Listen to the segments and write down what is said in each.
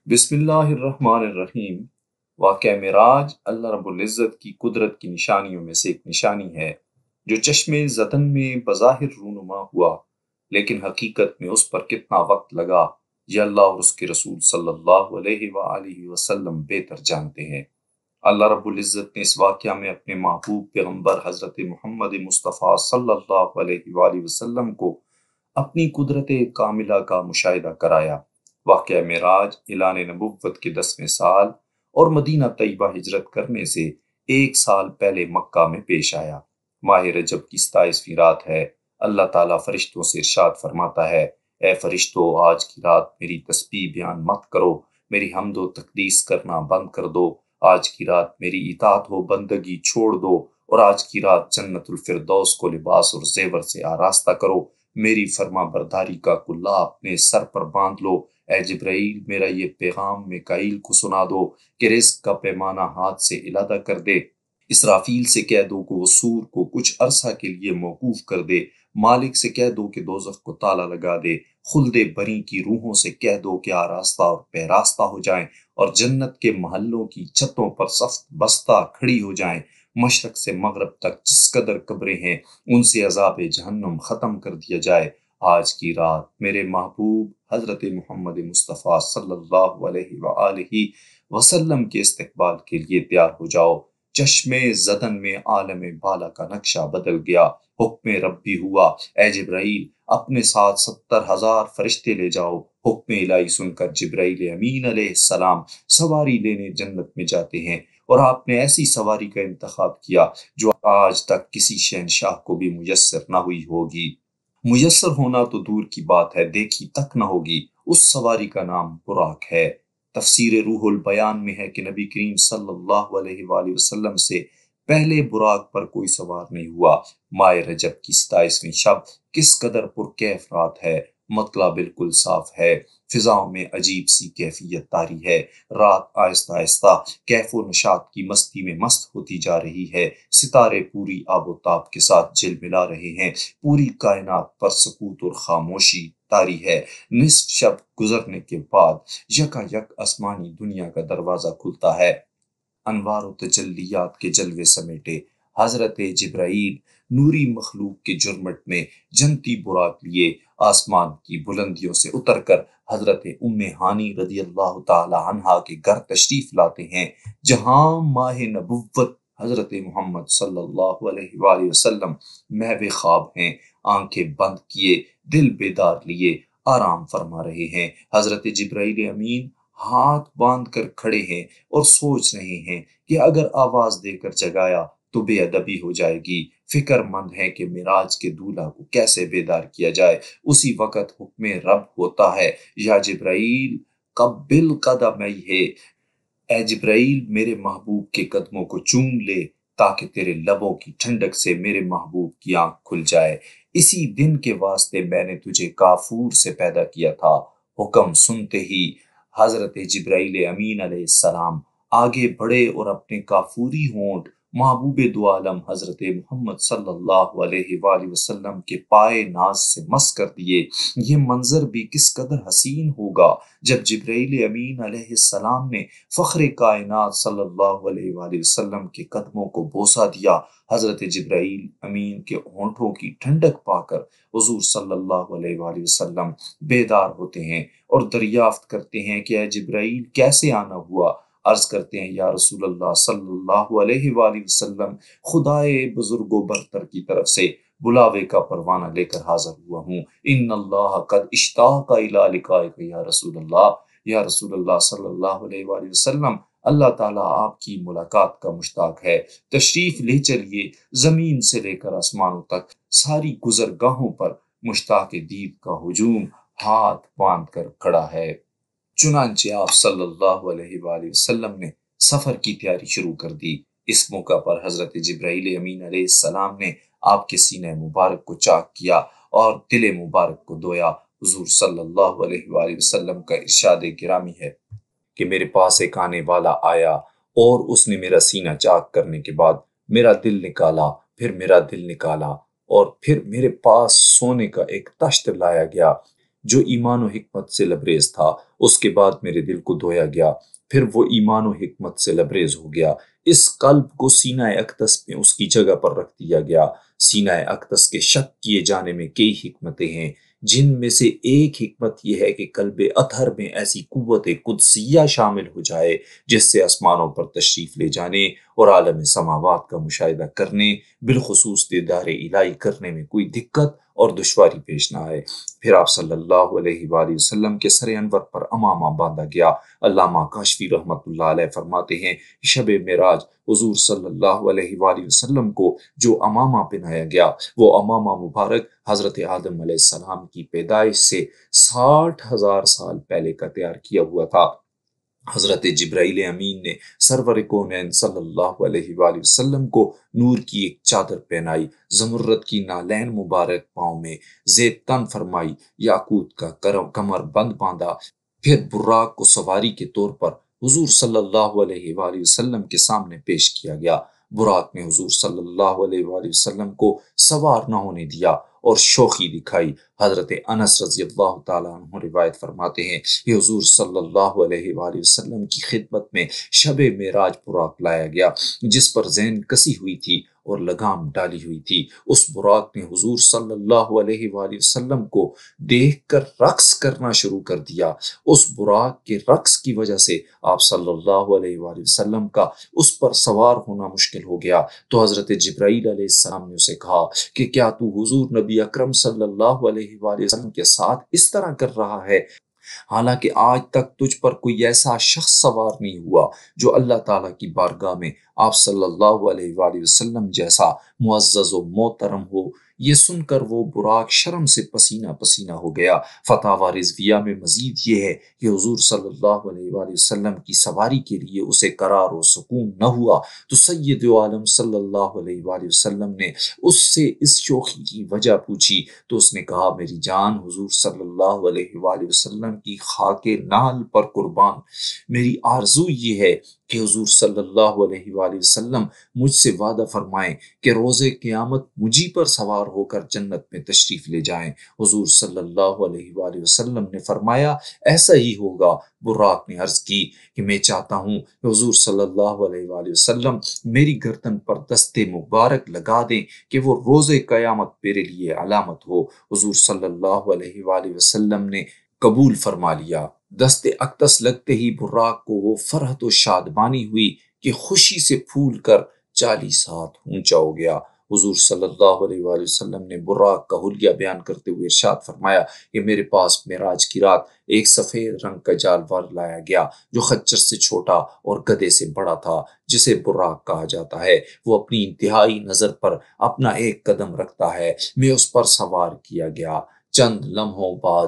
بسم اللہ الرحمن الرحیم۔ واقعہ معراج اللہ رب العزت کی قدرت کی نشانیوں میں سے ایک نشانی ہے جو چشم زدن میں بظاہر رونما ہوا، لیکن حقیقت میں اس پر کتنا وقت لگا یہ اللہ اور اس کے رسول صلی اللہ علیہ وآلہ وسلم بہتر جانتے ہیں۔ اللہ رب العزت نے اس واقعہ میں اپنے محبوب پیغمبر حضرت محمد مصطفیٰ صلی اللہ علیہ وآلہ وسلم کو اپنی قدرت کاملہ کا مشاہدہ کرایا۔ واقعہ معراج اعلان نبوت کے 10ویں سال اور مدینہ طیبہ ہجرت کرنے سے ایک سال پہلے مکہ میں پیش آیا۔ ماہ رجب کی 27ویں رات ہے۔ اللہ تعالیٰ فرشتوں سے ارشاد فرماتا ہے، اے فرشتو، آج کی رات میری تسبیح بیان مت کرو، میری حمد و تقدیس کرنا بند کر دو۔ آج کی رات میری اطاعت و بندگی چھوڑ دو اور آج کی رات جنت الفردوس کو لباس اور زیور سے آراستہ کرو۔ میری فرما برداری کا کلہ اپنے سر پر باندھ لو۔ اے جبرائیل، میرا یہ پیغام میکائیل کو سنا دو کہ رزق کا پیمانہ ہاتھ سے علادہ کر دے۔ اسرافیل سے کہہ دو کہ وہ سور کو کچھ عرصہ کے لیے موقوف کر دے۔ مالک سے کہہ دو کہ دوزخ کو تالا لگا دے۔ خلد بری کی روحوں سے کہہ دو کہ آراستہ اور پیراستہ ہو جائیں اور جنت کے محلوں کی چھتوں پر صف بستہ کھڑی ہو جائیں۔ مشرق سے مغرب تک جس قدر قبریں ہیں ان سے عذاب جہنم ختم کر دیا جائے۔ آج کی رات میرے محبوب حضرت محمد مصطفیٰ صلی اللہ علیہ وآلہ وسلم کے استقبال کے لیے تیار ہو جاؤ۔ چشم زدن میں عالم بالا کا نقشہ بدل گیا۔ حکم ربی ہوا، اے جبرائیل اپنے ساتھ 70,000 فرشتے لے جاؤ۔ حکم الہی سن کر جبرائیل امین علیہ السلام سواری لینے جنت میں جاتے ہیں، اور آپ نے ایسی سواری کا انتخاب کیا جو آج تک کسی شہنشاہ کو بھی میسر نہ ہوئی ہوگی۔ میسر ہونا تو دور کی بات ہے، دیکھی تک نہ ہوگی۔ اس سواری کا نام براق ہے۔ تفسیر روح البیان میں ہے کہ نبی کریم صلی اللہ علیہ وآلہ وسلم سے پہلے براق پر کوئی سوار نہیں ہوا۔ ماہ رجب کی 27ویں شب کس قدر پرکیف رات ہے۔ مطلع بالکل صاف ہے، فضاؤں میں عجیب سی کیفیت طاری ہے۔ رات آہستہ آہستہ کیف و نشاط کی مستی میں مست ہوتی جا رہی ہے۔ ستارے پوری آب و تاب کے ساتھ جل ملا رہے ہیں۔ پوری کائنات پر سکوت اور خاموشی طاری ہے۔ نصف شب گزرنے کے بعد یکا یک آسمانی دنیا کا دروازہ کھلتا ہے۔ انوار و تجلیات کے جلوے سمیٹے حضرت جبرائیل نوری مخلوق کے جرمٹ میں جنتی براق لیے آسمان کی بلندیوں سے اتر کر حضرت ام ہانی رضی اللہ تعالی عنہا کے گھر تشریف لاتے ہیں، جہاں ماہ نبوت حضرت محمد صلی اللہ علیہ وآلہ وسلم محو خواب ہیں، آنکھیں بند کیے دل بیدار لیے آرام فرما رہے ہیں۔ حضرت جبرائیل امین ہاتھ باندھ کر کھڑے ہیں اور سوچ رہے ہیں کہ اگر آواز دے کر جگایا تو بے ادبی ہو جائے گی۔ فکر مند ہے کہ معراج کے دولہا کو کیسے بیدار کیا جائے۔ اسی وقت حکم رب ہوتا ہے، یا جبرائیل قبل قدمیہ، اے جبرائیل میرے محبوب کے قدموں کو چوم لے تاکہ تیرے لبوں کی ٹھنڈک سے میرے محبوب کی آنکھ کھل جائے۔ اسی دن کے واسطے میں نے تجھے کافور سے پیدا کیا تھا۔ حکم سنتے ہی حضرت جبرائیل امین علیہ السلام آگے بڑھے اور اپنے کافوری ہونٹ محبوب دو عالم حضرت محمد صلی اللہ علیہ وآلہ وسلم کے پائے ناز سے مس کر دیے۔ یہ منظر بھی کس قدر حسین ہوگا جب جبرائیل امین علیہ السلام نے فخر کائنات صلی اللہ علیہ وآلہ وسلم کے قدموں کو بوسہ دیا۔ حضرت جبرائیل امین کے ہونٹوں کی ٹھنڈک پا کر حضور صلی اللہ علیہ وآلہ وسلم بیدار ہوتے ہیں اور دریافت کرتے ہیں کہ اے جبرائیل کیسے آنا ہوا۔ عرض کرتے ہیں، یا رسول اللہ صلی اللہ علیہ وآلہ وسلم، خدائے بزرگ و برتر کی طرف سے بلاوے کا پروانہ لے کر حاضر ہوا ہوں۔ ان اللہ قد اشتاق الی لقائک یا رسول اللہ، یا رسول اللہ صلی اللہ علیہ وآلہ وسلم، اللہ تعالیٰ آپ کی ملاقات کا مشتاق ہے۔ تشریف لے چلیے۔ زمین سے لے کر آسمانوں تک ساری گزرگاہوں پر مشتاق دید کا ہجوم ہاتھ باندھ کر کھڑا ہے۔ چنانچہ آپ صلی اللہ علیہ وآلہ وسلم نے سفر کی تیاری شروع کر دی۔ اس موقع پر حضرت جبرائیل امین علیہ السلام نے آپ کے سینہ مبارک کو چاک کیا اور دل مبارک کو دھویا۔ حضور صلی اللہ علیہ وآلہ وسلم کا ارشاد گرامی ہے کہ میرے پاس ایک آنے والا آیا اور اس نے میرا سینہ چاک کرنے کے بعد میرا دل نکالا، پھر میرا دل نکالا اور پھر میرے پاس سونے کا ایک تشت لایا گیا جو ایمان و حکمت سے لبریز تھا، اس کے بعد میرے دل کو دھویا گیا، پھر وہ ایمان و حکمت سے لبریز ہو گیا۔ اس قلب کو سینہ اقدس میں اس کی جگہ پر رکھ دیا گیا۔ سینہ اقدس کے شک کیے جانے میں کئی حکمتیں ہیں، جن میں سے ایک حکمت یہ ہے کہ قلب اطہر میں ایسی قوت قدسیہ شامل ہو جائے جس سے آسمانوں پر تشریف لے جانے اور عالم سماوات کا مشاہدہ کرنے، بالخصوص دیدار الہی کرنے میں کوئی دقت اور دشواری پیش نہ آئے۔ پھر آپ صلی اللہ علیہ وآلہ وسلم کے سر انور پر امامہ باندھا گیا۔ علامہ کاشفی رحمۃ اللہ علیہ فرماتے ہیں، شب معراج حضور صلی اللہ علیہ وآلہ وسلم کو جو امامہ پہنایا گیا، وہ امامہ مبارک حضرت آدم علیہ السلام کی پیدائش سے 60,000 سال پہلے کا تیار کیا ہوا تھا۔ حضرت جبرائیل امین نے سرور کونین صلی اللہ علیہ وآلہ وسلم کو نور کی ایک چادر پہنائی، زمرد کی نالین مبارک پاؤں میں زیب تن فرمائی، یاقوت کا کمر بند باندھا، پھر براق کو سواری کے طور پر حضور صلی اللہ علیہ وآلہ وسلم کے سامنے پیش کیا گیا۔ براق نے حضور صلی اللہ علیہ وآلہ وسلم کو سوار نہ ہونے دیا اور شوخی دکھائی۔ حضرت انس رضی اللہ تعالیٰ عنہ روایت فرماتے ہیں کہ حضور صلی اللہ علیہ وآلہ وسلم کی خدمت میں شب معراج براق لایا گیا، جس پر زین کسی ہوئی تھی اور لگام ڈالی ہوئی تھی۔ اس براق نے حضور صلی اللہ علیہ وآلہ وسلم کو دیکھ کر رقص کرنا شروع کر دیا۔ اس براق کے رقص کی وجہ سے آپ صلی اللہ علیہ وآلہ وسلم کا اس پر سوار ہونا مشکل ہو گیا، تو حضرت جبرائیل علیہ السلام نے اسے کہا کہ کیا تو حضور نبی اکرم صلی اللہ علیہ وآلہ وسلم کے ساتھ اس طرح کر رہا ہے؟ حالانکہ آج تک تجھ پر کوئی ایسا شخص سوار نہیں ہوا جو اللہ تعالیٰ کی بارگاہ میں آپ صلی اللہ علیہ وآلہ وسلم جیسا معزز و محترم ہو۔ یہ سن کر وہ براق شرم سے پسینہ پسینہ ہو گیا۔ فتاوی رضویہ میں مزید یہ ہے کہ حضور صلی اللہ علیہ وآلہ وسلم کی سواری کے لیے اسے قرار و سکون نہ ہوا، تو سید عالم صلی اللہ علیہ وآلہ وسلم نے اس سے اس شوخی کی وجہ پوچھی، تو اس نے کہا، میری جان حضور صلی اللہ علیہ وآلہ وسلم کی خاک نال پر قربان، میری آرزو یہ ہے کہ حضور صلی اللہ علیہ وآلہ وسلم مجھ سے وعدہ فرمائیں کہ روز قیامت مجھی پر سوار ہو کر جنت میں تشریف لے جائیں۔ حضور صلی اللہ علیہ وآلہ وسلم نے فرمایا، ایسا ہی ہوگا۔ براق نے عرض کی کہ میں چاہتا ہوں کہ حضور صلی اللہ علیہ وآلہ وسلم میری گردن پر دست مبارک لگا دیں کہ وہ روز قیامت میرے لیے علامت ہو۔ حضور صلی اللہ علیہ وآلہ وسلم نے قبول فرما لیا۔ دست اقدس لگتے ہی براق کو وہ فرحت و شادمانی ہوئی کہ خوشی سے پھول کر 40 ہاتھ اونچا ہو گیا۔ حضور صلی اللہ علیہ وآلہ وسلم نے براق کا حلیہ بیان کرتے ہوئے ارشاد فرمایا کہ میرے پاس معراج کی رات ایک سفید رنگ کا جانور لایا گیا جو خچر سے چھوٹا اور گدھے سے بڑا تھا، جسے براق کہا جاتا ہے۔ وہ اپنی انتہائی نظر پر اپنا ایک قدم رکھتا ہے۔ میں اس پر سوار کیا گیا۔ چند لمحوں بعد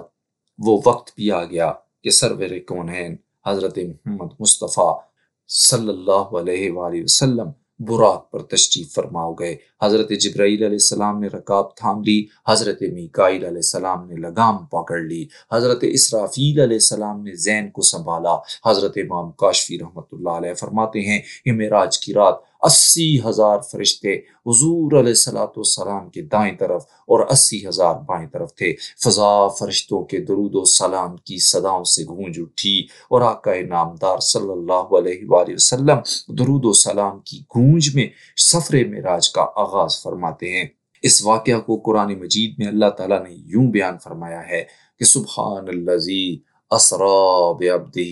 وہ وقت بھی آ گیا کہ سرور کونین حضرت محمد مصطفیٰ صلی اللہ علیہ وآلہ وسلم براق پر تشریف فرما ہو گئے۔ حضرت جبرائیل علیہ السلام نے رکاب تھام لی، حضرت میکائیل علیہ السلام نے لگام پکڑ لی، حضرت اسرافیل علیہ السلام نے زین کو سنبھالا۔ حضرت امام کاشفی رحمۃ اللہ علیہ فرماتے ہیں کہ معراج کی رات 80,000 فرشتے حضور علیہ الصلوۃ والسلام کے دائیں طرف اور 80,000 بائیں طرف تھے۔ فضا فرشتوں کے درود و سلام کی صداؤں سے گونج اٹھی اور آقا نامدار صلی اللہ علیہ وآلہ وسلم درود و سلام کی گونج میں سفر معراج کا آغاز فرماتے ہیں۔ اس واقعہ کو قرآن مجید میں اللہ تعالیٰ نے یوں بیان فرمایا ہے کہ سبحان الذی اسری بعبدہ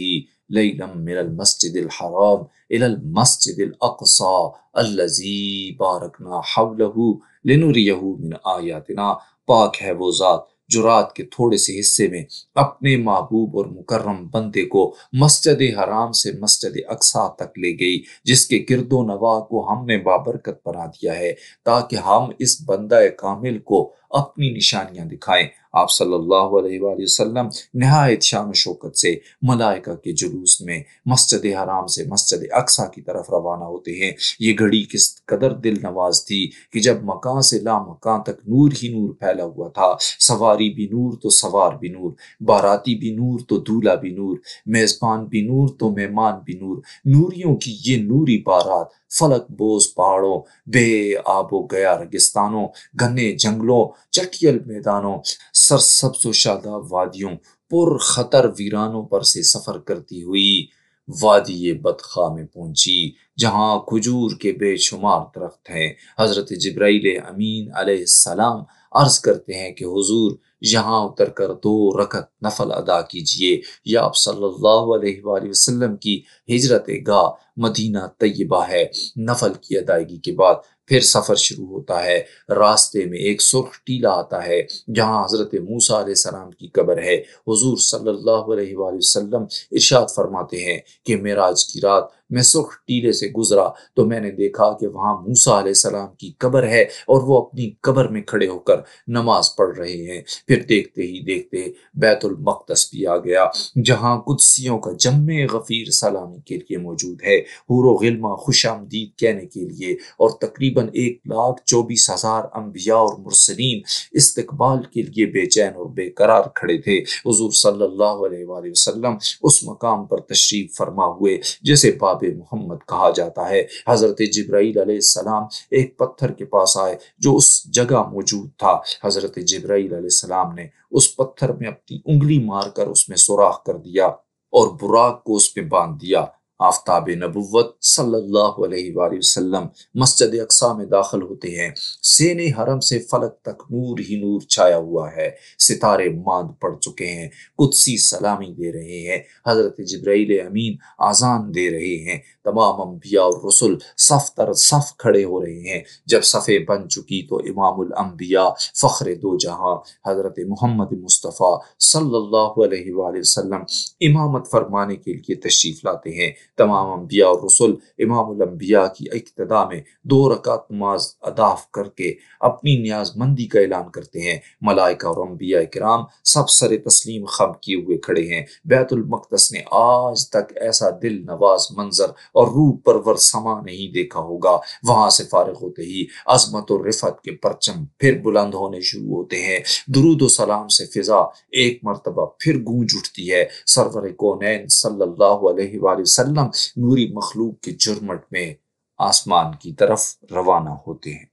لیلا من المسجد الحرام الى المسجد الاقصى الذی بارکنا حولہ لنریہ من آیاتنا۔ پاک ہے وہ ذات جو رات کے تھوڑے سے حصے میں اپنے محبوب اور مکرم بندے کو مسجد حرام سے مسجد اقصی تک لے گئی، جس کے گرد و نواح کو ہم نے بابرکت بنا دیا ہے تاکہ ہم اس بندہ کامل کو اپنی نشانیاں دکھائیں۔ آپ صلی اللہ علیہ وآلہ وسلم نہایت شان و شوکت سے ملائکہ کے جلوس میں مسجد حرام سے مسجد اقصی کی طرف روانہ ہوتے ہیں۔ یہ گھڑی کس قدر دل نواز تھی کہ جب مکان سے لا مکان تک نور ہی نور پھیلا ہوا تھا، سواری بھی نور تو سوار بھی نور، باراتی بھی نور تو دولہا بھی نور، میزبان بھی نور تو مہمان بھی نور۔ نوریوں کی یہ نوری بارات فلک بوز پہاڑوں، بے آب و گیا ریگستانوں، گھنے جنگلوں، چٹیل میدانوں، سرسبز و شاداب وادیوں، پر خطر ویرانوں پر سے سفر کرتی ہوئی وادی بدخواہ میں پہنچی، جہاں کھجور کے بے شمار درخت ہیں۔ حضرت جبرائیل امین علیہ السلام عرض کرتے ہیں کہ حضور، یہاں اتر کر 2 رکعت نفل ادا کیجئے۔ یا آپ صلی اللہ علیہ وآلہ وسلم کی ہجرت گاہ مدینہ طیبہ ہے۔ نفل کی ادائیگی کے بعد پھر سفر شروع ہوتا ہے۔ راستے میں ایک سرخ ٹیلا آتا ہے جہاں حضرت موسیٰ علیہ السلام کی قبر ہے۔ حضور صلی اللہ علیہ وآلہ وسلم ارشاد فرماتے ہیں کہ معراج کی رات میں سرخ ٹیلے سے گزرا تو میں نے دیکھا کہ وہاں موسیٰ علیہ السلام کی قبر ہے اور وہ اپنی قبر میں کھڑے ہو کر نماز پڑھ رہے ہیں۔ پھر دیکھتے ہی دیکھتے بیت المقدس بھی آ گیا، جہاں قدسیوں کا جمع غفیر سلامی کے لیے موجود ہے، حور و غلماں خوش آمدید کہنے کے لیے، اور تقریباً 1,24,000 انبیاء اور مرسلین استقبال کے لیے بے چین اور بے قرار کھڑے تھے۔ حضور صلی اللہ علیہ وآلہ وسلم اس مقام پر تشریف فرما ہوئے جسے باب محمد کہا جاتا ہے۔ حضرت جبرائیل علیہ السلام ایک پتھر کے پاس آئے جو اس جگہ موجود تھا۔ حضرت جبرائیل علیہ السلام نے اس پتھر میں اپنی انگلی مار کر اس میں سوراخ کر دیا اور براق کو اس پہ باندھ دیا۔ آفتاب نبوت صلی اللہ علیہ وآلہ وسلم مسجد اقصی میں داخل ہوتے ہیں۔ سینے حرم سے فلک تک نور ہی نور چھایا ہوا ہے، ستارے ماند پڑ چکے ہیں، قدسی سلامی دے رہے ہیں، حضرت جبرائیل امین آذان دے رہے ہیں، تمام انبیاء اور رسل صف در صف کھڑے ہو رہے ہیں۔ جب صفیں بن چکی تو امام الانبیاء فخر دو جہاں حضرت محمد مصطفیٰ صلی اللہ علیہ وآلہ وسلم امامت فرمانے کے لیے تشریف لاتے ہیں۔ تمام انبیاء اور رسل امام الانبیاء کی اقتداء میں 2 رکعت نماز ادا کر کے اپنی نیاز مندی کا اعلان کرتے ہیں۔ ملائکہ اور انبیاء کرام سب سر تسلیم خم کیے ہوئے کھڑے ہیں۔ بیت المقدس نے آج تک ایسا دل نواز منظر اور روح پرور سما نہیں دیکھا ہوگا۔ وہاں سے فارغ ہوتے ہی عظمت و رفعت کے پرچم پھر بلند ہونے شروع ہوتے ہیں۔ درود و سلام سے فضا ایک مرتبہ پھر گونج اٹھتی ہے۔ سرور کونین صلی اللہ علیہ وآلہ وسلم نوری مخلوق کے جرمٹ میں آسمان کی طرف روانہ ہوتے ہیں۔